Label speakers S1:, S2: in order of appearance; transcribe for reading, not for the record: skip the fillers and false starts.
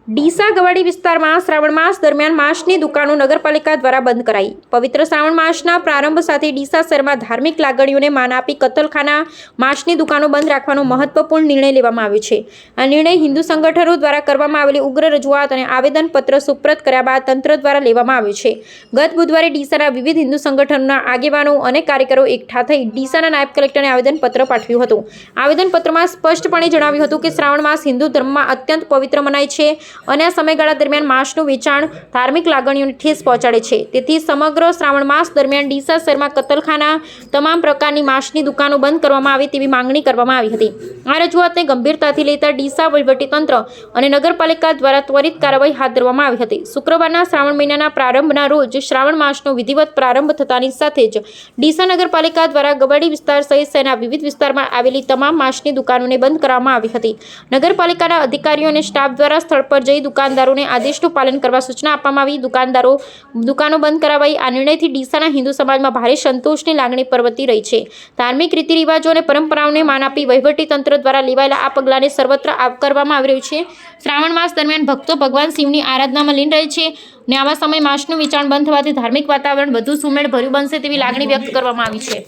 S1: ડીસા ગવાડી વિસ્તારમાં શ્રાવણ માસ દરમિયાન માંસની દુકાનો નગરપાલિકા દ્વારા બંધ કરાઈ। પવિત્ર શ્રાવણ માસના પ્રારંભ સાથે ડીસા શહેરમાં ધાર્મિક લાગણીઓને માન આપી કતલખાના માંસની દુકાનો બંધ રાખવાનો મહત્વપૂર્ણ નિર્ણય લેવામાં આવ્યો છે। આ નિર્ણય હિન્દુ સંગઠનો દ્વારા કરવામાં આવેલી ઉગ્ર રજૂઆત અને આવેદનપત્ર સુપ્રત કર્યા બાદ તંત્ર દ્વારા લેવામાં આવ્યો છે। ગત બુધવારે ડીસાના વિવિધ હિન્દુ સંગઠનોના આગેવાનો અને કાર્યકરો એકઠા થઈ ડીસાના નાયબ કલેક્ટરને આવેદનપત્ર પાઠવ્યું હતું। આવેદનપત્રમાં સ્પષ્ટપણે જણાવ્યું હતું કે શ્રાવણ માસ હિન્દુ ધર્મમાં અત્યંત પવિત્ર મનાય છે અને આ સમયગાળા દરમિયાન માંસનું વેચાણ ધાર્મિક લાગણીઓને ઠેસ પહોંચાડે છે। તેથી સમગ્ર શ્રાવણ માસ દરમિયાન ડીસા શહેરમાં કતલખાના તમામ પ્રકારની માંસની દુકાનો બંધ કરવામાં આવે તેવી માંગણી કરવામાં આવી હતી। આ રજૂઆતને ગંભીરતાથી લેતા ડીસા વહીવટીતંત્ર અને નગરપાલિકા દ્વારા ત્વરિત કાર્યવાહી હાથ ધરવામાં આવી હતી। શુક્રવારના શ્રાવણ મહિનાના પ્રારંભના રોજ શ્રાવણ માસનો વિધિવત પ્રારંભ થતાની સાથે જ ડીસા નગરપાલિકા દ્વારા ગવાડી વિસ્તાર સહિત શહેરના વિવિધ વિસ્તારમાં આવેલી તમામ માંસની દુકાનોને બંધ કરવામાં આવી હતી। નગરપાલિકાના અધિકારીઓ અને સ્ટાફ દ્વારા સ્થળ પર જઈ દુકાનદારોને આદેશનું પાલન કરવા સૂચના આપવામાં આવી। દુકાનો બંધ કરાવાઈ। આ નિર્ણયથી ડીસાના હિન્દુ સમાજમાં ભારે સંતોષની લાગણી પ્રવર્તી રહી છે। ધાર્મિક રીતિરિવાજો અને પરંપરાઓને માન આપી વહીવટીતંત્ર દ્વારા લેવાયેલા આ પગલાંને સર્વત્ર આવકારવામાં આવી રહ્યું છે। શ્રાવણ માસ દરમિયાન ભક્તો ભગવાન શિવની આરાધનામાં લીન રહે છે અને આવા સમયે માંસનું વેચાણ બંધ થવાથી ધાર્મિક વાતાવરણ વધુ સુમેળ ભર્યું બનશે તેવી લાગણી વ્યક્ત કરવામાં આવી છે।